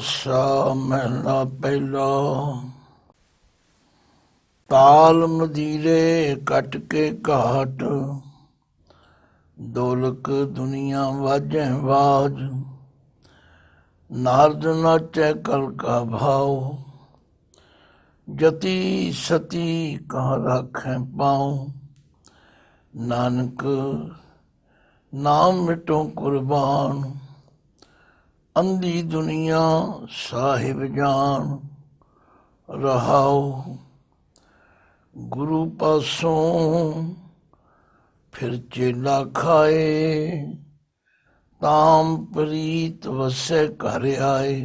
ਆਸਾ ਮਹਿਲਾ ਪਹਿਲਾ। ਤਾਲ ਮਦੀਰੇ ਕੱਟ ਕੇ ਘਾਟ, ਦੋਲਕ ਦੁਨੀਆ ਵਾਜੈ ਵਾਜ। ਨਾਰਦ ਨਾਚੈ ਕਲ ਕਾ ਭਾਉ, ਜਤੀ ਸਤੀ ਕਹਾਂ ਰਾਖੈ ਪਾਉ। ਨਾਨਕ ਨਾਮ ਮਿਟੋ ਕੁਰਬਾਨ, ਅੰਧੀ ਦੁਨੀਆ ਸਾਹਿਬ ਜਾਨ। ਰਹਾਉ ਗੁਰੂ ਪਾਸੋਂ ਫਿਰ ਚੇਲਾ ਖਾਏ, ਤਾਮ ਪ੍ਰੀਤ ਵਸੈ ਘਰ ਆਏ।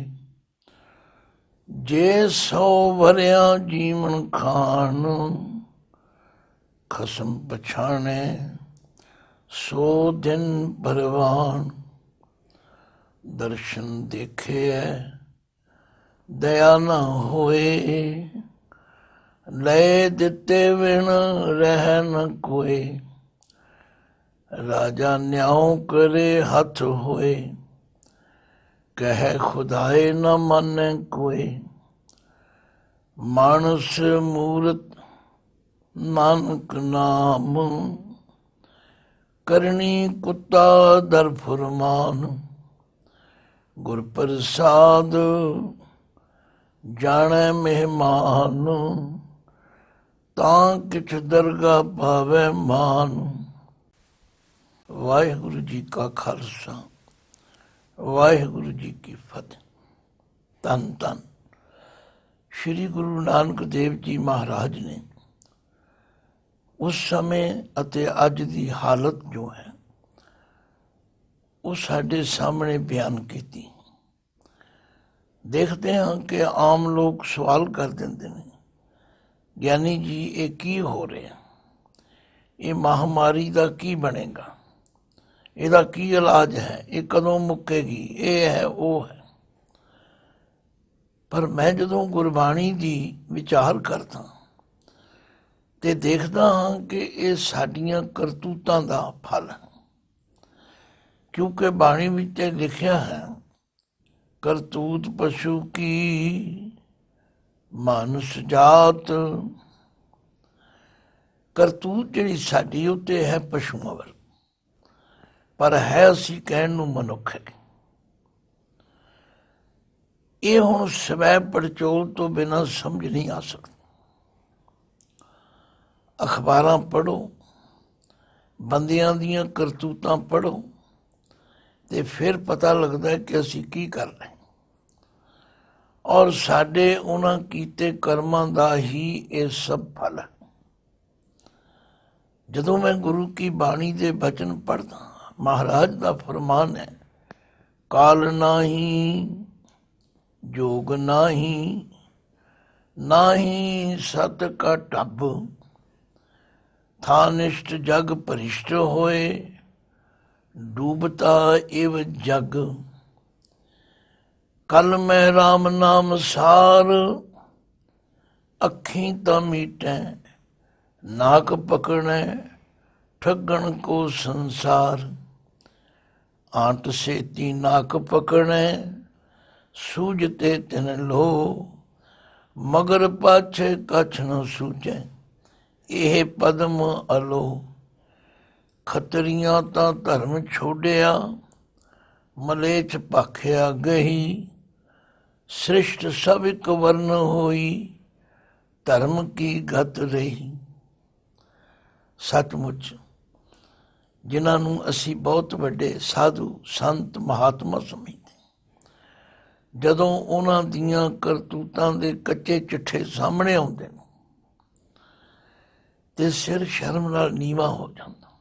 ਜੇ 100 ਵਰਿਆਂ ਜੀਵਨ ਖਾਨ, ਖਸਮ ਪਛਾਣੇ ਸੋ ਦਿਨ ਪਰਵਾਨ। ਦਰਸ਼ਨ ਦੇਖਿਐ ਦਇਆ ਨਾ ਹੋਏ, ਲੈ ਦਿੱਤੇ ਬਿਨ ਰਹਿ ਨ ਕੋਏ। ਰਾਜਾ ਨਿਆਉ ਕਰੇ ਹੱਥ ਹੋਏ, ਕਹਿ ਖੁਦਾਏ ਨ ਮੰਨੈ ਕੋਏ। ਮਾਨਸ ਮੂਰਤ ਨਾਨਕ ਨਾਮ, ਕਰਨੀ ਕੁੱਤਾ ਦਰ ਫੁਰਮਾਨ। ਗੁਰ ਪ੍ਰਸਾਦ ਜਾਣੈ ਮਹਿਮਾਨ, ਤਾਂ ਕਿਛ ਦਰਗਾ ਪਾਵੈ ਮਾਨ। ਵਾਹਿਗੁਰੂ ਜੀ ਕਾ ਖਾਲਸਾ, ਵਾਹਿਗੁਰੂ ਜੀ ਕੀ ਫਤਿਹ। ਧੰਨ ਧੰਨ ਸ਼੍ਰੀ ਗੁਰੂ ਨਾਨਕ ਦੇਵ ਜੀ ਮਹਾਰਾਜ ਨੇ ਉਸ ਸਮੇਂ ਅਤੇ ਅੱਜ ਦੀ ਹਾਲਤ ਜੋ ਹੈ ਉਹ ਸਾਡੇ ਸਾਹਮਣੇ ਬਿਆਨ ਕੀਤੀ। ਦੇਖਦੇ ਹਾਂ ਕਿ ਆਮ ਲੋਕ ਸਵਾਲ ਕਰ ਦਿੰਦੇ ਨੇ, ਗਿਆਨੀ ਜੀ ਇਹ ਕੀ ਹੋ ਰਿਹਾ, ਇਹ ਮਹਾਮਾਰੀ ਦਾ ਕੀ ਬਣੇਗਾ, ਇਹਦਾ ਕੀ ਇਲਾਜ ਹੈ, ਇਹ ਕਦੋਂ ਮੁੱਕੇਗੀ, ਇਹ ਹੈ ਉਹ ਹੈ। ਪਰ ਮੈਂ ਜਦੋਂ ਗੁਰਬਾਣੀ ਦੀ ਵਿਚਾਰ ਕਰਦਾ ਤੇ ਦੇਖਦਾ ਹਾਂ ਕਿ ਇਹ ਸਾਡੀਆਂ ਕਰਤੂਤਾਂ ਦਾ ਫਲ ਹੈ। ਕਿਉਂਕਿ ਬਾਣੀ ਵਿੱਚ ਲਿਖਿਆ ਹੈ, ਕਰਤੂਤ ਪਸ਼ੂ ਕੀ ਮਾਨੁਸ ਜਾਤ। ਕਰਤੂਤ ਜਿਹੜੀ ਸਾਡੀ ਉੱਤੇ ਹੈ ਪਸ਼ੂਆਂ ਵੱਲ, ਪਰ ਹੈ ਅਸੀਂ ਕਹਿਣ ਨੂੰ ਮਨੁੱਖ ਹੈ। ਇਹ ਹੁਣ ਸਵੈ ਪੜਚੋਲ ਤੋਂ ਬਿਨਾਂ ਸਮਝ ਨਹੀਂ ਆ ਸਕਦਾ। ਅਖਬਾਰਾਂ ਪੜ੍ਹੋ, ਬੰਦਿਆਂ ਦੀਆਂ ਕਰਤੂਤਾਂ ਪੜ੍ਹੋ, ਤੇ ਫਿਰ ਪਤਾ ਲੱਗਦਾ ਕਿ ਅਸੀਂ ਕੀ ਕਰ ਰਹੇ। ਔਰ ਸਾਡੇ ਉਹਨਾਂ ਕੀਤੇ ਕਰਮਾਂ ਦਾ ਹੀ ਇਹ ਸਭ ਫਲ ਹੈ। ਜਦੋਂ ਮੈਂ ਗੁਰੂ ਕੀ ਬਾਣੀ ਦੇ ਬਚਨ ਪੜ੍ਹਦਾ, ਮਹਾਰਾਜ ਦਾ ਫਰਮਾਨ ਹੈ, ਕਾਲ ਨਾਹੀ ਜੋਗ ਨਾਹੀ, ਨਾਹੀ ਸਤ ਕਾ ਢੱਬ। ਥਾਨਿਸ਼ਟ ਜਗ ਭਰਿਸ਼ਟ ਹੋਏ, ਡੂਬਤਾ ਇਵ ਜਗ। ਕਲ ਮੈਂ ਰਾਮ ਨਾਮ ਸਾਰ, ਅੱਖੀਂ ਤਾਂ ਮੀਟੈ ਨਾਕ ਪਕੜੈ, ਠੱਗਣ ਕੋ ਸੰਸਾਰ। ਆਂਟ ਸੇਤੀ ਨਾਕ ਪਕੜੈ, ਸੂਝਤੇ ਤਿਨ ਲੋ। ਮਗਰ ਪਾਛੇ ਕਛ ਨ ਸੂਝੈ, ਇਹ ਪਦਮ ਅਲੋ। ਖੱਤਰੀਆਂ ਤਾਂ ਧਰਮ ਛੋੜਿਆ, ਮਲੇਛ ਭਾਖਿਆ ਗਹੀ। ਸ੍ਰਿਸ਼ਟ ਸਭ ਇੱਕ ਵਰਨ ਹੋਈ, ਧਰਮ ਕੀ ਗਤ ਰਹੀ। ਸੱਚਮੁੱਚ ਜਿਨ੍ਹਾਂ ਨੂੰ ਅਸੀਂ ਬਹੁਤ ਵੱਡੇ ਸਾਧੂ ਸੰਤ ਮਹਾਤਮਾ ਸਮਝਦੇ, ਜਦੋਂ ਉਹਨਾਂ ਦੀਆਂ ਕਰਤੂਤਾਂ ਦੇ ਕੱਚੇ ਚਿੱਠੇ ਸਾਹਮਣੇ ਆਉਂਦੇ ਨੇ ਤੇ ਸਿਰ ਸ਼ਰਮ ਨਾਲ ਨੀਵਾਂ ਹੋ ਜਾਂਦਾ।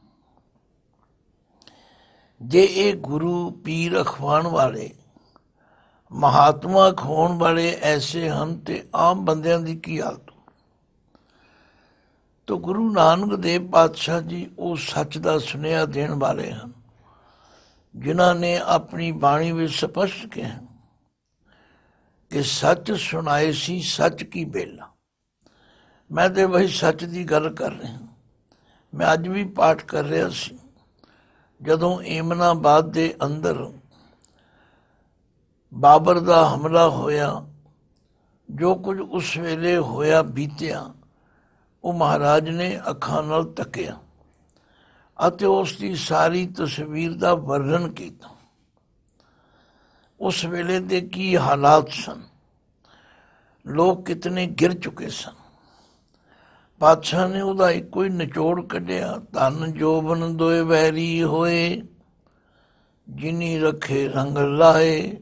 ਜੇ ਇਹ ਗੁਰੂ ਪੀਰ ਅਖਵਾਉਣ ਵਾਲੇ, ਮਹਾਤਮਾ ਅਖਵਾਉਣ ਵਾਲੇ ਐਸੇ ਹਨ ਤੇ ਆਮ ਬੰਦਿਆਂ ਦੀ ਕੀ ਹਾਲਤ। ਤੋ ਗੁਰੂ ਨਾਨਕ ਦੇਵ ਪਾਤਸ਼ਾਹ ਜੀ ਉਹ ਸੱਚ ਦਾ ਸੁਨੇਹਾ ਦੇਣ ਵਾਲੇ ਹਨ, ਜਿਨ੍ਹਾਂ ਨੇ ਆਪਣੀ ਬਾਣੀ ਵਿੱਚ ਸਪਸ਼ਟ ਕਿਹਾ ਕਿ ਸੱਚ ਸੁਣਾਏ ਸੀ ਸੱਚ ਕੀ ਬੇਲਾ। ਮੈਂ ਤੇ ਵਹੀ ਸੱਚ ਦੀ ਗੱਲ ਕਰ ਰਿਹਾ। ਮੈਂ ਅੱਜ ਵੀ ਪਾਠ ਕਰ ਰਿਹਾ ਸੀ, ਜਦੋਂ ਏਮਨਾਬਾਦ ਦੇ ਅੰਦਰ ਬਾਬਰ ਦਾ ਹਮਲਾ ਹੋਇਆ, ਜੋ ਕੁਝ ਉਸ ਵੇਲੇ ਹੋਇਆ ਬੀਤਿਆ, ਉਹ ਮਹਾਰਾਜ ਨੇ ਅੱਖਾਂ ਨਾਲ ਤੱਕਿਆ ਅਤੇ ਉਸ ਦੀ ਸਾਰੀ ਤਸਵੀਰ ਦਾ ਵਰਣਨ ਕੀਤਾ। ਉਸ ਵੇਲੇ ਦੇ ਕੀ ਹਾਲਾਤ ਸਨ, ਲੋਕ ਕਿਤਨੇ ਗਿਰ ਚੁੱਕੇ ਸਨ। ਪਾਤਸ਼ਾਹ ਨੇ ਉਹਦਾ ਇੱਕੋ ਹੀ ਨਿਚੋੜ ਕੱਢਿਆ, ਧਨ ਜੋਬਨ ਦੋਏ ਵੈਰੀ ਹੋਏ, ਜਿਨੀ ਰੱਖੇ ਰੰਗ ਲਾਏ,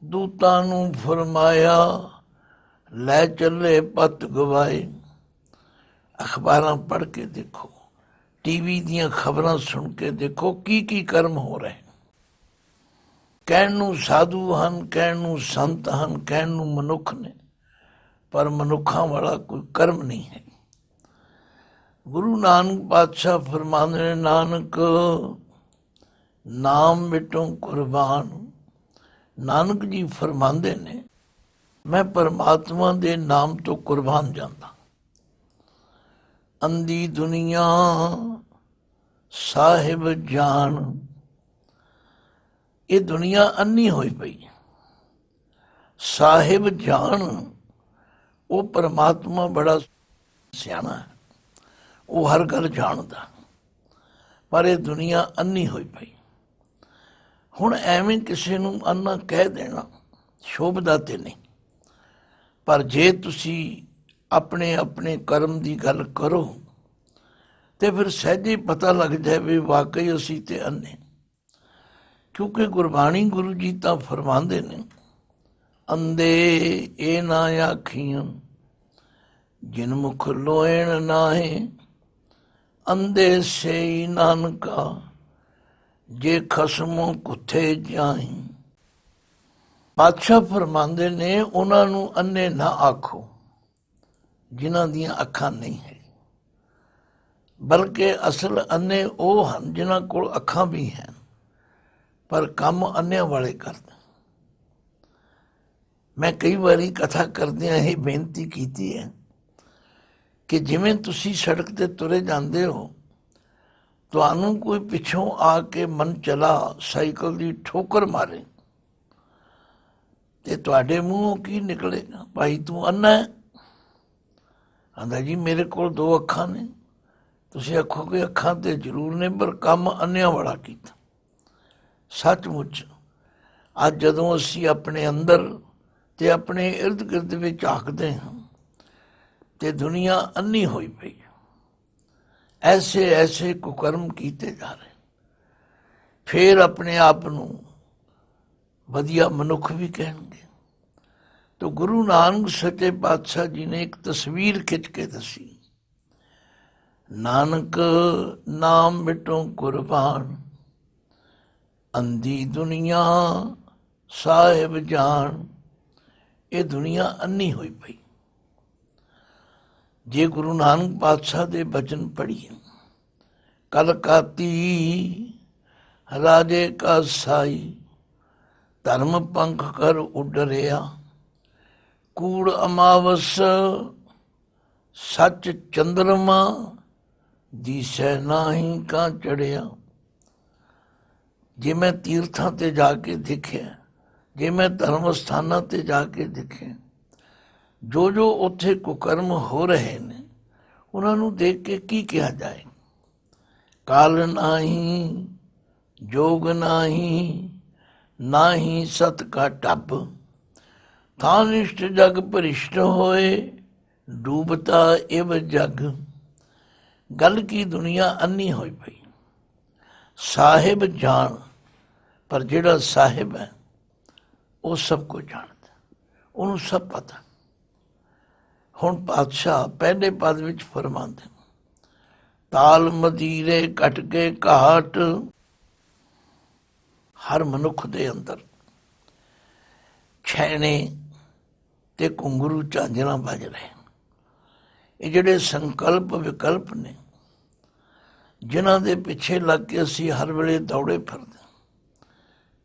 ਦੂਤਾਂ ਨੂੰ ਫਰਮਾਇਆ ਲੈ ਚੱਲੇ ਪੱਤ ਗਵਾਏ। ਅਖਬਾਰਾਂ ਪੜ੍ਹ ਕੇ ਦੇਖੋ, ਟੀਵੀ ਦੀਆਂ ਖਬਰਾਂ ਸੁਣ ਕੇ ਦੇਖੋ ਕੀ ਕੀ ਕਰਮ ਹੋ ਰਹੇ। ਕਹਿਣ ਨੂੰ ਸਾਧੂ ਹਨ, ਕਹਿਣ ਨੂੰ ਸੰਤ ਹਨ, ਕਹਿਣ ਨੂੰ ਮਨੁੱਖ ਨੇ, ਪਰ ਮਨੁੱਖਾਂ ਵਾਲਾ ਕੋਈ ਕਰਮ ਨਹੀਂ ਹੈ। ਗੁਰੂ ਨਾਨਕ ਪਾਤਸ਼ਾਹ ਫਰਮਾਉਂਦੇ ਨੇ, ਨਾਨਕ ਨਾਮ ਮਿਟੋਂ ਕੁਰਬਾਨ। ਨਾਨਕ ਜੀ ਫਰਮਾਉਂਦੇ ਨੇ, ਮੈਂ ਪਰਮਾਤਮਾ ਦੇ ਨਾਮ ਤੋਂ ਕੁਰਬਾਨ ਜਾਂਦਾ। ਅੰਧੀ ਦੁਨੀਆ ਸਾਹਿਬ ਜਾਨ। ਇਹ ਦੁਨੀਆ ਅੰਨੀ ਹੋਈ ਪਈ। ਸਾਹਿਬ ਜਾਨ, ਉਹ ਪਰਮਾਤਮਾ ਬੜਾ ਸਿਆਣਾ ਹੈ, ਉਹ ਹਰ ਗੱਲ ਜਾਣਦਾ, ਪਰ ਇਹ ਦੁਨੀਆ ਅੰਨੀ ਹੋਈ ਪਈ। ਹੁਣ ਐਵੇਂ ਕਿਸੇ ਨੂੰ ਅੰਨਾ ਕਹਿ ਦੇਣਾ ਸ਼ੋਭਦਾ ਤੇ ਨਹੀਂ, ਪਰ ਜੇ ਤੁਸੀਂ ਆਪਣੇ ਆਪਣੇ ਕਰਮ ਦੀ ਗੱਲ ਕਰੋ ਤੇ ਫਿਰ ਸਹਿਜੇ ਪਤਾ ਲੱਗ ਜਾਵੇ ਵਾਕਈ ਅਸੀਂ ਤੇ ਅੰਨੇ। ਕਿਉਂਕਿ ਗੁਰਬਾਣੀ ਗੁਰੂ ਜੀ ਤਾਂ ਫਰਮਾਉਂਦੇ ਨੇ, ਅੰਧੇ ਇਹ ਨਾ ਆਖੀਆਂ ਜਿਨ ਮੁਖ ਲੋਇਣ ਨਾਹੇ, ਅੰਧੇ ਸੇ ਨਾਨਕਾ ਜੇ ਖਸਮੋਂ ਕੁੱਥੇ ਜਾਈ। ਪਾਤਸ਼ਾਹ ਫਰਮਾਉਂਦੇ ਨੇ, ਉਹਨਾਂ ਨੂੰ ਅੰਨੇ ਨਾ ਆਖੋ ਜਿਨ੍ਹਾਂ ਦੀਆਂ ਅੱਖਾਂ ਨਹੀਂ ਹੈ, ਬਲਕਿ ਅਸਲ ਅੰਨੇ ਉਹ ਹਨ ਜਿਨ੍ਹਾਂ ਕੋਲ ਅੱਖਾਂ ਵੀ ਹਨ ਪਰ ਕੰਮ ਅੰਨਿਆਂ ਵਾਲੇ ਕਰਦੇ। ਮੈਂ ਕਈ ਵਾਰੀ ਕਥਾ ਕਰਦਿਆਂ ਇਹ ਬੇਨਤੀ ਕੀਤੀ ਹੈ ਕਿ ਜਿਵੇਂ ਤੁਸੀਂ ਸੜਕ ਤੇ ਤੁਰੇ ਜਾਂਦੇ ਹੋ, ਤੁਹਾਨੂੰ ਕੋਈ ਪਿੱਛੋਂ ਆ ਕੇ ਮਨ ਚਲਾ ਸਾਈਕਲ ਦੀ ਠੋਕਰ ਮਾਰੇ ਤੇ ਤੁਹਾਡੇ ਮੂੰਹੋਂ ਕੀ ਨਿਕਲੇਗਾ? ਭਾਈ ਤੂੰ ਅੰਨਾ ਹੈ। ਆਂਦਾ ਜੀ ਮੇਰੇ ਕੋਲ 2 ਅੱਖਾਂ ਨੇ। ਤੁਸੀਂ ਆਖੋਗੇ ਅੱਖਾਂ ਤੇ ਜ਼ਰੂਰ ਨੇ, ਪਰ ਕੰਮ ਅੰਨਿਆਂ ਵਾਲਾ ਕੀਤਾ। ਸੱਚਮੁੱਚ ਅੱਜ ਜਦੋਂ ਅਸੀਂ ਆਪਣੇ ਅੰਦਰ ਤੇ ਆਪਣੇ ਇਰਦ ਗਿਰਦ ਵਿੱਚ ਝਾਕਦੇ ਹਾਂ ਤੇ ਦੁਨੀਆ ਅੰਨੀ ਹੋਈ ਪਈ। ਐਸੇ ਐਸੇ ਕੁਕਰਮ ਕੀਤੇ ਜਾ ਰਹੇ। ਫਿਰ ਆਪਣੇ ਆਪ ਨੂੰ ਵਧੀਆ ਮਨੁੱਖ ਵੀ ਕਹਿਣਗੇ। तो गुरु नानक सच्चे पातशाह जी ने एक तस्वीर खिंच के दसी, नानक नाम मिटो कुर्बान, अंधी दुनिया साहिब जान। ये दुनिया अन्नी हुई पई। जे गुरु नानक पातशाह दे बचन पढ़िए, कल काती राजे का साई, धर्म पंख कर उडरिया, कूड़ अमावस सच चंद्रमा, दिसै नाही का चढ़िया। जे मैं तीर्थां ते जाके देखिया, जे मैं धर्म स्थानां ते जाके देखिया, जो जो उत्थे कुकर्म हो रहे ने, उन्हां नूं देख के की किया जाए? काल नाही, जोग नाही, नाही सत का टप, थानिष्ठ जग भरिष्ठ होए, डूबता इव जग। गल की दुनिया अन्नी होई पई। साहिब जान, पर जिहड़ा साहिब है वो सब कुछ जानता, उन्होंने सब पता। हुण पातशाह पहले पद विच फरमांदे, ताल मदीरे कट के घाट। हर मनुख दे अंदर छैने ते घुंगरू झांजरां बज रहे। ये जिहड़े संकल्प विकल्प ने, जिन्हां दे पिछे लग के असीं हर वेले दौड़े फिरदे,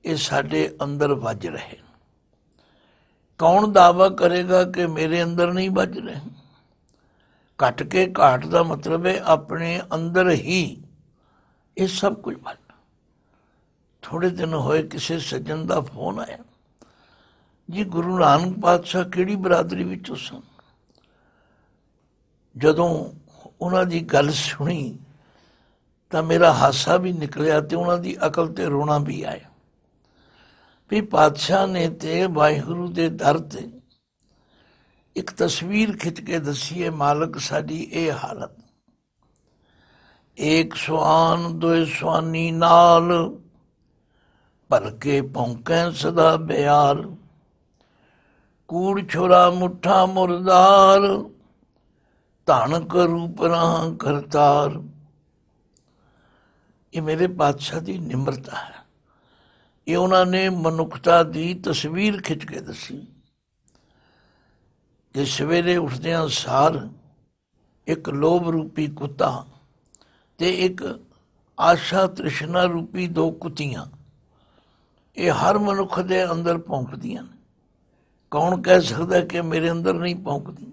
ये साडे अंदर वज रहे। कौन दावा करेगा कि मेरे अंदर नहीं वज रहे? घट के घाट का मतलब है अपने अंदर ही ये सब कुछ बन। थोड़े दिन होए किसी सज्जन का फोन आया, ਜੀ ਗੁਰੂ ਨਾਨਕ ਪਾਤਸ਼ਾਹ ਕਿਹੜੀ ਬਰਾਦਰੀ ਵਿੱਚੋਂ ਸਨ? ਜਦੋਂ ਉਹਨਾਂ ਦੀ ਗੱਲ ਸੁਣੀ ਤਾਂ ਮੇਰਾ ਹਾਸਾ ਵੀ ਨਿਕਲਿਆ ਤੇ ਉਹਨਾਂ ਦੀ ਅਕਲ ਤੇ ਰੋਣਾ ਵੀ ਆਇਆ ਵੀ ਪਾਤਸ਼ਾਹ ਨੇ ਤੇ ਵਾਹਿਗੁਰੂ ਦੇ ਦਰ ਤੇ ਇੱਕ ਤਸਵੀਰ ਖਿੱਚ ਕੇ ਦੱਸੀ ਹੈ, ਮਾਲਕ ਸਾਡੀ ਇਹ ਹਾਲਤ। ਏਕ ਸਵਾਨ ਦੋਏ ਸਵਾਨੀ ਨਾਲ, ਭਲਕੇ ਭੌਂਕੈ ਸਦਾ ਬਿਆਲ। ਕੂੜ ਛੁਰਾ ਮੁੱਠਾ ਮੁਰਦਾਰ, ਧਨ ਕਰੂਪ ਰਾਹ ਕਰਤਾਰ। ਇਹ ਮੇਰੇ ਪਾਤਸ਼ਾਹ ਦੀ ਨਿਮਰਤਾ ਹੈ। ਇਹ ਉਹਨਾਂ ਨੇ ਮਨੁੱਖਤਾ ਦੀ ਤਸਵੀਰ ਖਿੱਚ ਕੇ ਦੱਸੀ ਕਿ ਸਵੇਰੇ ਉੱਠਦਿਆਂ ਸਾਰ ਇੱਕ ਲੋਭ ਰੂਪੀ ਕੁੱਤਾ ਤੇ ਇੱਕ ਆਸ਼ਾ ਤ੍ਰਿਸ਼ਨਾ ਰੂਪੀ ਦੋ ਕੁੱਤੀਆਂ, ਇਹ ਹਰ ਮਨੁੱਖ ਦੇ ਅੰਦਰ ਭੌਂਕਦੀਆਂ ਨੇ। ਕੌਣ ਕਹਿ ਸਕਦਾ ਕਿ ਮੇਰੇ ਅੰਦਰ ਨਹੀਂ ਭੌਂਕਦੀ?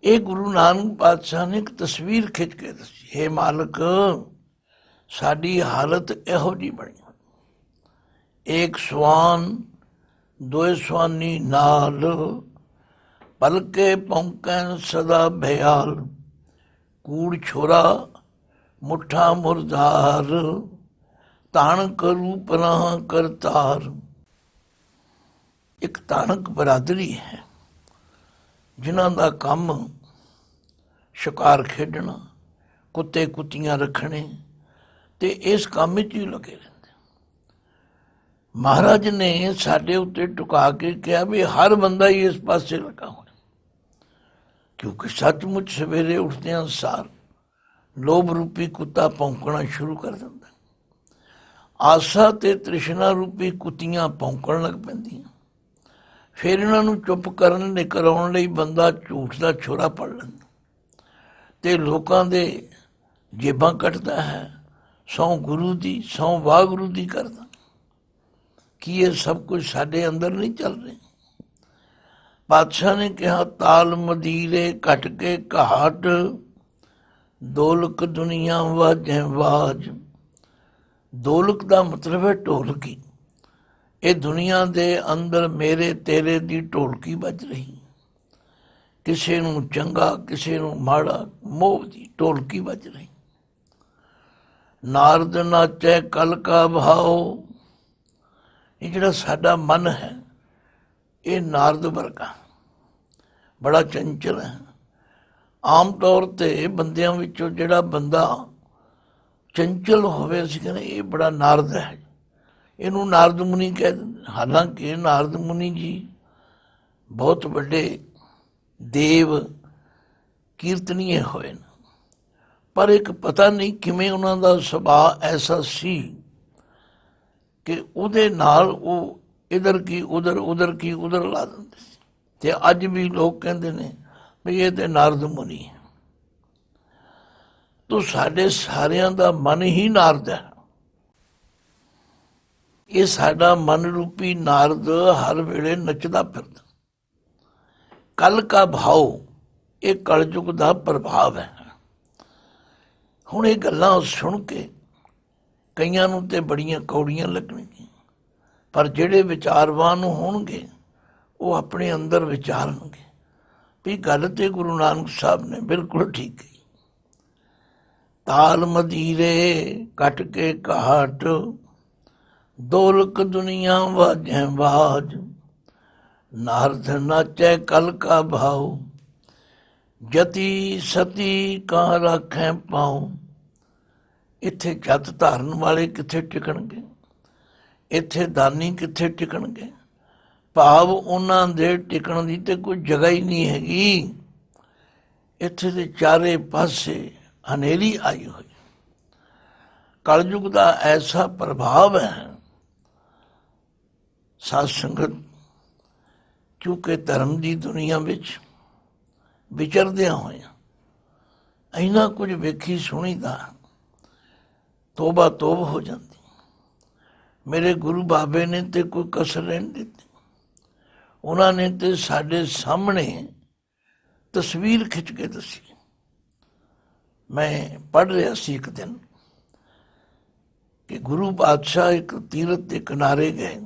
ਇਹ ਗੁਰੂ ਨਾਨਕ ਪਾਤਸ਼ਾਹ ਨੇ ਇੱਕ ਤਸਵੀਰ ਖਿੱਚ ਕੇ ਦੱਸੀ, ਹੇ ਮਾਲਕ ਸਾਡੀ ਹਾਲਤ ਇਹੋ ਜਿਹੀ ਬਣੀ। ਏਕ ਸਵਾਨ ਦੋਏ ਸਵਾਨੀ ਨਾਲ, ਪਲਕੇ ਭੌਂਕੈ ਸਦਾ ਭਿਆਲ। ਕੂੜ ਛੋਰਾ ਮੁੱਠਾ ਮੁਰਦਾਰ, ਧਨ ਕਰੂਪ ਰਾਹ ਕਰਤਾਰ। ਇੱਕ ਧਾਨਕ ਬਰਾਦਰੀ ਹੈ ਜਿਨ੍ਹਾਂ ਦਾ ਕੰਮ ਸ਼ਿਕਾਰ ਖੇਡਣਾ, ਕੁੱਤੇ ਕੁੱਤੀਆਂ ਰੱਖਣੇ ਤੇ ਇਸ ਕੰਮ ਵਿੱਚ ਹੀ ਲੱਗੇ ਰਹਿੰਦੇ। ਮਹਾਰਾਜ ਨੇ ਸਾਡੇ ਉੱਤੇ ਟੁਕਾ ਕੇ ਕਿਹਾ ਵੀ ਹਰ ਬੰਦਾ ਹੀ ਇਸ ਪਾਸੇ ਲੱਗਾ ਹੋਇਆ, ਕਿਉਂਕਿ ਸੱਚਮੁੱਚ ਸਵੇਰੇ ਉੱਠਦਿਆਂ ਸਾਰ ਲੋਭ ਰੂਪੀ ਕੁੱਤਾ ਭੌਂਕਣਾ ਸ਼ੁਰੂ ਕਰ ਦਿੰਦਾ। ਆਸਾ ਤੇ ਤ੍ਰਿਸ਼ਨਾ ਰੂਪੀ ਕੁੱਤੀਆਂ ਭੌਂਕਣ ਲੱਗ ਪੈਂਦੀਆਂ। ਫਿਰ ਇਹਨਾਂ ਨੂੰ ਚੁੱਪ ਕਰਨ ਕਰਾਉਣ ਲਈ ਬੰਦਾ ਝੂਠ ਦਾ ਛੁਰਾ ਪੜ ਲੈਂਦਾ ਤੇ ਲੋਕਾਂ ਦੇ ਜੇਬਾਂ ਕੱਟਦਾ ਹੈ, ਸਹੁੰ ਗੁਰੂ ਦੀ ਸਹੁੰ ਵਾਹਿਗੁਰੂ ਦੀ ਕਰਦਾ। ਕੀ ਇਹ ਸਭ ਕੁਝ ਸਾਡੇ ਅੰਦਰ ਨਹੀਂ ਚੱਲ ਰਿਹਾ? ਪਾਤਸ਼ਾਹ ਨੇ ਕਿਹਾ, ਤਾਲ ਮਦੀਰੇ ਘਟ ਕੇ ਘਾਟ, ਦੋਲਕ ਦੁਨੀਆ ਵਾਜੈ ਵਾਜ। ਦੋਲਕ ਦਾ ਮਤਲਬ ਹੈ ਢੋਲਕੀ। ਇਹ ਦੁਨੀਆ ਦੇ ਅੰਦਰ ਮੇਰੇ ਤੇਰੇ ਦੀ ਢੋਲਕੀ ਵੱਜ ਰਹੀ, ਕਿਸੇ ਨੂੰ ਚੰਗਾ ਕਿਸੇ ਨੂੰ ਮਾੜਾ, ਮੋਹ ਦੀ ਢੋਲਕੀ ਵੱਜ ਰਹੀ। ਨਾਰਦ ਨਾਚੈ ਕਲ ਕਾ ਭਾਉ। ਇਹ ਜਿਹੜਾ ਸਾਡਾ ਮਨ ਹੈ ਇਹ ਨਾਰਦ ਵਰਗਾ ਬੜਾ ਚੰਚਲ ਹੈ। ਆਮ ਤੌਰ ਤੇ ਬੰਦਿਆਂ ਵਿੱਚੋਂ ਜਿਹੜਾ ਬੰਦਾ ਚੰਚਲ ਹੋਵੇ, ਅਸੀਂ ਕਹਿੰਦੇ ਇਹ ਬੜਾ ਨਾਰਦ ਹੈ, ਇਹਨੂੰ ਨਾਰਦ ਮੁਨੀ ਕਹਿ ਦਿੰਦੇ। ਹਾਲਾਂਕਿ ਨਾਰਦ ਮੁਨੀ ਜੀ ਬਹੁਤ ਵੱਡੇ ਦੇਵ ਕੀਰਤਨੀਏ ਹੋਏ ਨੇ, ਪਰ ਇੱਕ ਪਤਾ ਨਹੀਂ ਕਿਵੇਂ ਉਹਨਾਂ ਦਾ ਸੁਭਾਅ ਐਸਾ ਸੀ ਕਿ ਉਹਦੇ ਨਾਲ ਉਹ ਇਧਰ ਕੀ ਉਧਰ, ਉਧਰ ਕੀ ਉਧਰ ਲਾ ਦਿੰਦੇ ਸੀ। ਤੇ ਅੱਜ ਵੀ ਲੋਕ ਕਹਿੰਦੇ ਨੇ ਵੀ ਇਹ ਤੇ ਨਾਰਦ ਮੁਨੀ ਹੈ। ਤੋ ਸਾਡੇ ਸਾਰਿਆਂ ਦਾ ਮਨ ਹੀ ਨਾਰਦ ਹੈ। ਇਹ ਸਾਡਾ ਮਨ ਰੂਪੀ ਨਾਰਦ ਹਰ ਵੇਲੇ ਨੱਚਦਾ ਫਿਰਦਾ। ਕਲ ਕਾ ਭਾਉ, ਇਹ ਕਲਯੁਗ ਦਾ ਪ੍ਰਭਾਵ ਹੈ। ਹੁਣ ਇਹ ਗੱਲਾਂ ਸੁਣ ਕੇ ਕਈਆਂ ਨੂੰ ਤੇ ਬੜੀਆਂ ਕੌੜੀਆਂ ਲੱਗਣਗੀਆਂ, ਪਰ ਜਿਹੜੇ ਵਿਚਾਰਵਾਨ ਹੋਣਗੇ ਉਹ ਆਪਣੇ ਅੰਦਰ ਵਿਚਾਰਨਗੇ ਵੀ ਗੱਲ ਤੇ ਗੁਰੂ ਨਾਨਕ ਸਾਹਿਬ ਨੇ ਬਿਲਕੁਲ ਠੀਕ ਕਹੀ। ਤਾਲ ਮਦੀਰੇ ਕੱਟ ਕੇ ਘਾਟ, ਦੋਲਕ ਦੁਨੀਆ ਵਾਜੈ ਵਾਜ। ਨਾਰਦ ਨਾਚੈ ਕਲ ਕਾ ਭਾਉ, ਜਤੀ ਸਤੀ ਕਾ ਰਾਖੈ ਪਾਉ। ਇੱਥੇ ਜਤ ਧਾਰਨ ਵਾਲੇ ਕਿੱਥੇ ਟਿਕਣਗੇ, ਇੱਥੇ ਦਾਨੀ ਕਿੱਥੇ ਟਿਕਣਗੇ? ਭਾਵ ਉਹਨਾਂ ਦੇ ਟਿਕਣ ਦੀ ਤੇ ਕੋਈ ਜਗ੍ਹਾ ਹੀ ਨਹੀਂ ਹੈਗੀ। ਇੱਥੇ ਦੇ ਚਾਰੇ ਪਾਸੇ ਹਨੇਰੀ ਆਈ ਹੋਈ। ਕਲਯੁਗ ਦਾ ਐਸਾ ਪ੍ਰਭਾਵ ਹੈ। ਸਾਧ ਸੰਗਤ, ਕਿਉਂਕਿ ਧਰਮ ਦੀ ਦੁਨੀਆ ਵਿੱਚ ਵਿਚਰਦਿਆਂ ਹੋਇਆਂ ਇੰਨਾ ਕੁਝ ਵੇਖੀ ਸੁਣੀਦਾ, ਤੋਬਾ ਤੋਬ ਹੋ ਜਾਂਦੀ। ਮੇਰੇ ਗੁਰੂ ਬਾਬੇ ਨੇ ਤੇ ਕੋਈ ਕਸਰ ਰਹਿਣ ਦਿੱਤੀ। ਉਹਨਾਂ ਨੇ ਤੇ ਸਾਡੇ ਸਾਹਮਣੇ ਤਸਵੀਰ ਖਿੱਚ ਕੇ ਦੱਸੀ। ਮੈਂ ਪੜ੍ਹ ਰਿਹਾ ਸੀ ਇੱਕ ਦਿਨ ਕਿ ਗੁਰੂ ਪਾਤਸ਼ਾਹ ਇੱਕ ਤੀਰਥ ਦੇ ਕਿਨਾਰੇ ਗਏ,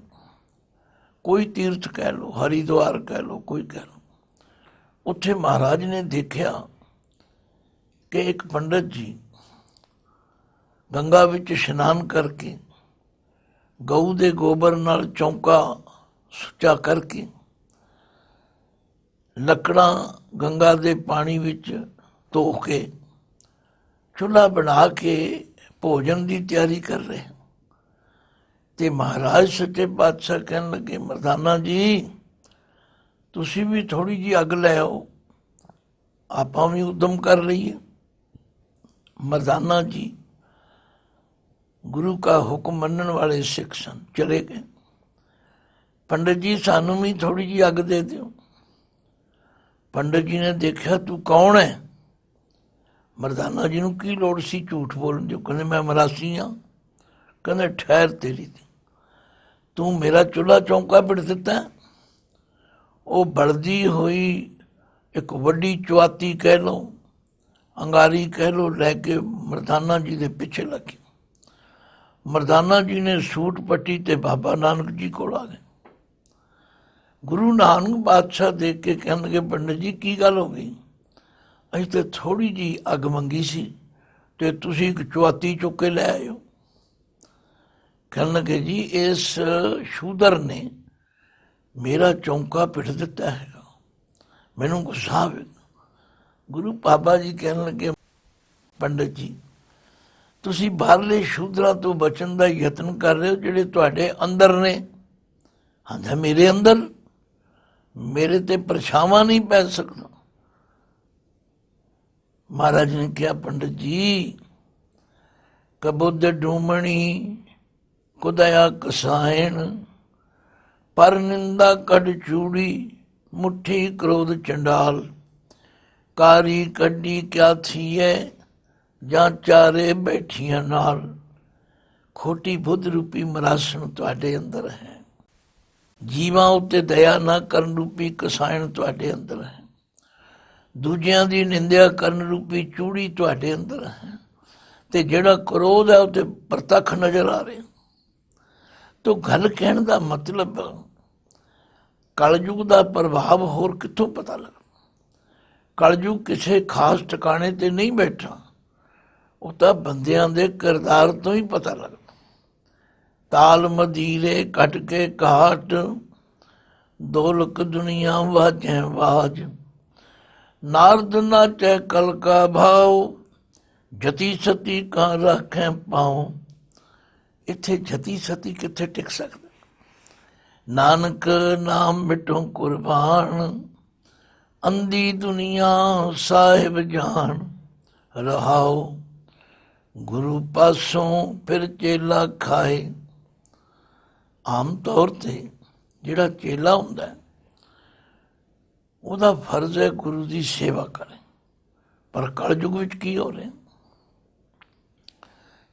ਕੋਈ ਤੀਰਥ ਕਹਿ ਲਓ, ਹਰਿਦੁਆਰ ਕਹਿ ਲਓ, ਕੋਈ ਕਹਿ ਲਓ। ਉੱਥੇ ਮਹਾਰਾਜ ਨੇ ਦੇਖਿਆ ਕਿ ਇੱਕ ਪੰਡਤ ਜੀ ਗੰਗਾ ਵਿੱਚ ਇਸ਼ਨਾਨ ਕਰਕੇ ਗਊ ਦੇ ਗੋਬਰ ਨਾਲ ਚੌਂਕਾ ਸੁੱਚਾ ਕਰਕੇ ਲੱਕੜਾਂ ਗੰਗਾ ਦੇ ਪਾਣੀ ਵਿੱਚ ਧੋ ਕੇ ਚੁੱਲ੍ਹਾ ਬਣਾ ਕੇ ਭੋਜਨ ਦੀ ਤਿਆਰੀ ਕਰ ਰਹੇ। ਤੇ ਮਹਾਰਾਜ ਸੱਚੇ ਪਾਤਸ਼ਾਹ ਕਹਿਣ ਲੱਗੇ, ਮਰਦਾਨਾ ਜੀ ਤੁਸੀਂ ਵੀ ਥੋੜ੍ਹੀ ਜਿਹੀ ਅੱਗ ਲੈ ਆਓ, ਆਪਾਂ ਵੀ ਉਦਮ ਕਰ ਲਈਏ। ਮਰਦਾਨਾ ਜੀ ਗੁਰੂ ਕਾ ਹੁਕਮ ਮੰਨਣ ਵਾਲੇ ਸਿੱਖ ਸਨ, ਚਲੇ ਗਏ। ਪੰਡਤ ਜੀ ਸਾਨੂੰ ਵੀ ਥੋੜ੍ਹੀ ਜਿਹੀ ਅੱਗ ਦੇ ਦਿਓ। ਪੰਡਤ ਜੀ ਨੇ ਦੇਖਿਆ, ਤੂੰ ਕੌਣ ਹੈ? ਮਰਦਾਨਾ ਜੀ ਨੂੰ ਕੀ ਲੋੜ ਸੀ ਝੂਠ ਬੋਲਣ ਦੀ? ਕਹਿੰਦੇ ਮੈਂ ਮਰਾਸੀ ਹਾਂ। ਕਹਿੰਦੇ ਠਹਿਰ ਤੇਰੀ ਦੀ, ਤੂੰ ਮੇਰਾ ਚੁੱਲ੍ਹਾ ਚੌਂਕਾ ਪਿੜ ਦਿੱਤਾ। ਉਹ ਬਲਦੀ ਹੋਈ ਇੱਕ ਵੱਡੀ ਚੁਆਤੀ ਕਹਿ ਲਓ, ਅੰਗਾਰੀ ਕਹਿ ਲਓ, ਲੈ ਕੇ ਮਰਦਾਨਾ ਜੀ ਦੇ ਪਿੱਛੇ ਲੱਗੀ। ਮਰਦਾਨਾ ਜੀ ਨੇ ਸੂਟ ਪੱਟੀ ਤੇ ਬਾਬਾ ਨਾਨਕ ਜੀ ਕੋਲ ਆ ਗਏ। ਗੁਰੂ ਨਾਨਕ ਪਾਤਸ਼ਾਹ ਦੇਖ ਕੇ ਕਹਿਣ ਲੱਗੇ, ਪੰਡਤ ਜੀ ਕੀ ਗੱਲ ਹੋ ਗਈ? ਅਸੀਂ ਤਾਂ ਥੋੜ੍ਹੀ ਜਿਹੀ ਅੱਗ ਮੰਗੀ ਸੀ ਤੇ ਤੁਸੀਂ ਇੱਕ ਚੁਆਤੀ ਚੁੱਕ ਕੇ ਲੈ ਆਏ ਹੋ। ਕਹਿਣ ਲੱਗੇ, ਜੀ ਇਸ ਸ਼ੂਦਰ ਨੇ ਮੇਰਾ ਚੌਂਕਾ ਪਿੱਟ ਦਿੱਤਾ ਹੈਗਾ, ਮੈਨੂੰ ਗੁੱਸਾ ਆਵੇਗਾ। ਗੁਰੂ ਬਾਬਾ ਜੀ ਕਹਿਣ ਲੱਗੇ, ਪੰਡਤ ਜੀ ਤੁਸੀਂ ਬਾਹਰਲੇ ਸ਼ੂਦਰਾਂ ਤੋਂ ਬਚਣ ਦਾ ਯਤਨ ਕਰ ਰਹੇ ਹੋ, ਜਿਹੜੇ ਤੁਹਾਡੇ ਅੰਦਰ ਨੇ। ਹਾਂ, ਮੇਰੇ ਅੰਦਰ, ਮੇਰੇ ਤੇ ਪਰਛਾਵਾਂ ਨਹੀਂ ਪੈ ਸਕਦਾ। ਮਹਾਰਾਜ ਨੇ ਕਿਹਾ, ਪੰਡਤ ਜੀ ਕਬੁੱਧ ਡੂਮਣੀ ਕੁਦਇਆ ਕਸਾਇਣ, ਪਰ ਨਿੰਦਾ ਕੱਢ ਚੂੜੀ ਮੁੱਠੀ ਕ੍ਰੋਧ ਚੰਡਾਲ, ਕਾਰੀ ਕੱਢੀ ਕਿਆ ਥੀਏ ਜਾਂ ਚਾਰੇ ਬੈਠੀਆਂ ਨਾਲ। ਖੋਟੀ ਬੁੱਧ ਰੂਪੀ ਮਰਾਸਣ ਤੁਹਾਡੇ ਅੰਦਰ ਹੈ, ਜੀਵਾਂ ਉੱਤੇ ਦਇਆ ਨਾ ਕਰਨ ਰੂਪੀ ਕਸਾਇਣ ਤੁਹਾਡੇ ਅੰਦਰ ਹੈ, ਦੂਜਿਆਂ ਦੀ ਨਿੰਦਿਆ ਕਰਨ ਰੂਪੀ ਚੂੜੀ ਤੁਹਾਡੇ ਅੰਦਰ ਹੈ, ਤੇ ਜਿਹੜਾ ਕ੍ਰੋਧ ਹੈ ਉਹ ਤੇ ਪ੍ਰਤੱਖ ਨਜ਼ਰ ਆ ਰਿਹਾ। ਤੋ ਗੱਲ ਕਹਿਣ ਦਾ ਮਤਲਬ, ਕਲਯੁਗ ਦਾ ਪ੍ਰਭਾਵ ਹੋਰ ਕਿੱਥੋਂ ਪਤਾ ਲੱਗ? ਕਲਯੁਗ ਕਿਸੇ ਖਾਸ ਟਿਕਾਣੇ ਤੇ ਨਹੀਂ ਬੈਠਾ, ਉਹ ਤਾਂ ਬੰਦਿਆਂ ਦੇ ਕਿਰਦਾਰ ਤੋਂ ਹੀ ਪਤਾ ਲੱਗਦਾ। ਤਾਲ ਮਦੀਰੇ ਕੱਟ ਕੇ ਘਾਟ, ਦੌਲਤ ਦੁਨੀਆ ਵਾਜੈ ਵਾਜ, ਨਾਰਦ ਨਾਚੈ ਕਲ ਕਾ ਭਾਉ, ਜਤੀ ਸਤੀ ਕਾ ਰੱਖੈ ਪਾਉ। ਇੱਥੇ ਜਤੀ ਸਤੀ ਕਿੱਥੇ ਟਿਕ ਸਕਦਾ? ਨਾਨਕ ਨਾਮ ਮਿਟੋ ਕੁਰਬਾਨ, ਅੰਧੀ ਦੁਨੀਆ ਸਾਹਿਬ ਜਾਣ ਰਹਾਉ। ਗੁਰੂ ਪਾਸੋਂ ਫਿਰ ਚੇਲਾ ਖਾਏ। ਆਮ ਤੌਰ ਤੇ ਜਿਹੜਾ ਚੇਲਾ ਹੁੰਦਾ ਉਹਦਾ ਫਰਜ਼ ਹੈ ਗੁਰੂ ਦੀ ਸੇਵਾ ਕਰੇ, ਪਰ ਕਲਯੁਗ ਵਿੱਚ ਕੀ ਹੋ ਰਿਹਾ?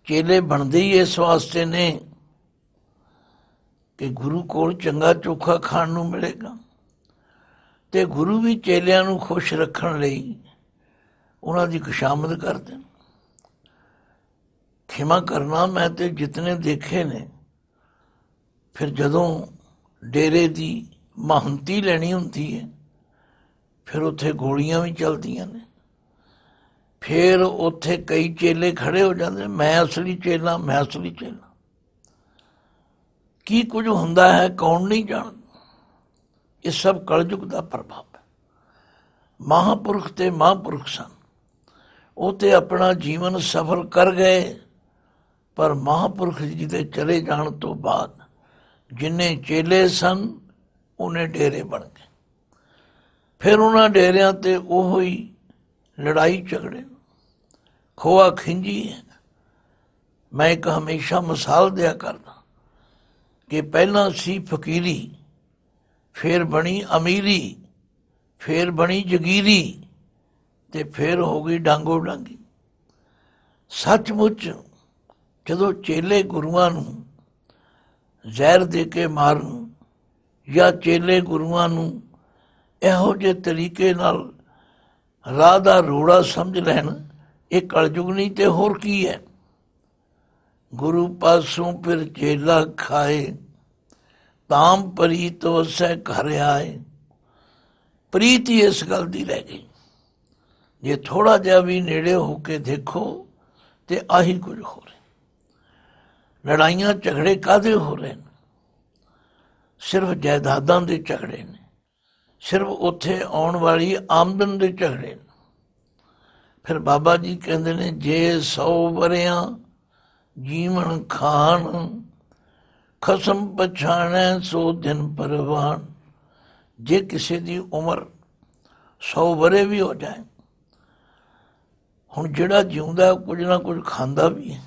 ਚੇਲੇ ਬਣਦੇ ਹੀ ਇਸ ਵਾਸਤੇ ਨੇ ਕਿ ਗੁਰੂ ਕੋਲ ਚੰਗਾ ਚੋਖਾ ਖਾਣ ਨੂੰ ਮਿਲੇਗਾ, ਤੇ ਗੁਰੂ ਵੀ ਚੇਲਿਆਂ ਨੂੰ ਖੁਸ਼ ਰੱਖਣ ਲਈ ਉਹਨਾਂ ਦੀ ਖੁਸ਼ਾਮਦ ਕਰਦੇ ਨੇ। ਖਿਮਾ ਕਰਨਾ, ਮੈਂ ਤੇ ਜਿਤਨੇ ਦੇਖੇ ਨੇ, ਫਿਰ ਜਦੋਂ ਡੇਰੇ ਦੀ ਮਹੰਤੀ ਲੈਣੀ ਹੁੰਦੀ ਹੈ, ਫਿਰ ਉੱਥੇ ਗੋਲੀਆਂ ਵੀ ਚੱਲਦੀਆਂ ਨੇ। ਫਿਰ ਉੱਥੇ ਕਈ ਚੇਲੇ ਖੜੇ ਹੋ ਜਾਂਦੇ, ਮੈਂ ਅਸਲੀ ਚੇਲਾ, ਮੈਂ ਅਸਲੀ ਚੇਲਾ। ਕੀ ਕੁਝ ਹੁੰਦਾ ਹੈ ਕੌਣ ਨਹੀਂ ਜਾਣਦਾ। ਇਹ ਸਭ ਕਲਯੁਗ ਦਾ ਪ੍ਰਭਾਵ ਹੈ। ਮਹਾਂਪੁਰਖ ਤੇ ਮਹਾਂਪੁਰਖ ਸਨ, ਉਹ ਤੇ ਆਪਣਾ ਜੀਵਨ ਸਫਲ ਕਰ ਗਏ, ਪਰ ਮਹਾਂਪੁਰਖ ਜੀ ਦੇ ਚਲੇ ਜਾਣ ਤੋਂ ਬਾਅਦ ਜਿੰਨੇ ਚੇਲੇ ਸਨ ਉਹਨੇ ਡੇਰੇ ਬਣ ਗਏ। ਫਿਰ ਉਹਨਾਂ ਡੇਰਿਆਂ ਤੇ ਉਹੋ ਹੀ ਲੜਾਈ ਝਗੜੇ, ਖੋਆ ਖਿੰਜੀ ਹੈ। ਮੈਂ ਇੱਕ ਹਮੇਸ਼ਾ ਮਿਸਾਲ ਦਿਆ ਕਰਦਾ ਕਿ ਪਹਿਲਾਂ ਸੀ ਫਕੀਰੀ, ਫਿਰ ਬਣੀ ਅਮੀਰੀ, ਫਿਰ ਬਣੀ ਜਗੀਰੀ, ਤੇ ਫਿਰ ਹੋ ਗਈ ਡਾਂਗੋ ਡਾਂਗੀ। ਸੱਚਮੁੱਚ ਜਦੋਂ ਚੇਲੇ ਗੁਰੂਆਂ ਨੂੰ ਜ਼ਹਿਰ ਦੇ ਕੇ ਮਾਰਨ, ਜਾਂ ਚੇਲੇ ਗੁਰੂਆਂ ਨੂੰ ਇਹੋ ਜਿਹੇ ਤਰੀਕੇ ਨਾਲ ਰਾਹ ਦਾ ਰੋੜਾ ਸਮਝ ਲੈਣ, ਇਹ ਕਲਯੁਗ ਨਹੀਂ ਤੇ ਹੋਰ ਕੀ ਹੈ। ਗੁਰੂ ਪਾਸੋਂ ਫਿਰ ਚੇਲਾ ਖਾਏ, ਤਾਮ ਪ੍ਰੀਤ ਵਸੈ ਘਰ ਆਏ। ਪ੍ਰੀਤ ਹੀ ਇਸ ਗੱਲ ਦੀ ਰਹਿ ਗਈ, ਜੇ ਥੋੜਾ ਜਿਹਾ ਵੀ ਨੇੜੇ ਹੋ ਕੇ ਦੇਖੋ ਤੇ ਆਹੀ ਕੁਝ ਹੋ ਰਿਹਾ। ਲੜਾਈਆਂ ਝਗੜੇ ਕਾਹਦੇ ਹੋ ਰਹੇ ਨੇ? ਸਿਰਫ ਜਾਇਦਾਦਾਂ ਦੇ ਝਗੜੇ ਨੇ, ਸਿਰਫ ਉੱਥੇ ਆਉਣ ਵਾਲੀ ਆਮਦਨ ਦੇ ਝਗੜੇ ਨੇ। ਫਿਰ ਬਾਬਾ ਜੀ ਕਹਿੰਦੇ ਨੇ, ਜੇ 100 ਵਰਿਆਂ ਜੀਵਨ ਖਾਨ, ਖਸਮ ਪਛਾਣੈ ਸੋ ਦਿਨ ਪਰਵਾਨ। ਜੇ ਕਿਸੇ ਦੀ ਉਮਰ 100 ਵਰੇ ਵੀ ਹੋ ਜਾਏ, ਹੁਣ ਜਿਹੜਾ ਜਿਉਂਦਾ ਕੁਝ ਨਾ ਕੁਝ ਖਾਂਦਾ ਵੀ ਹੈ,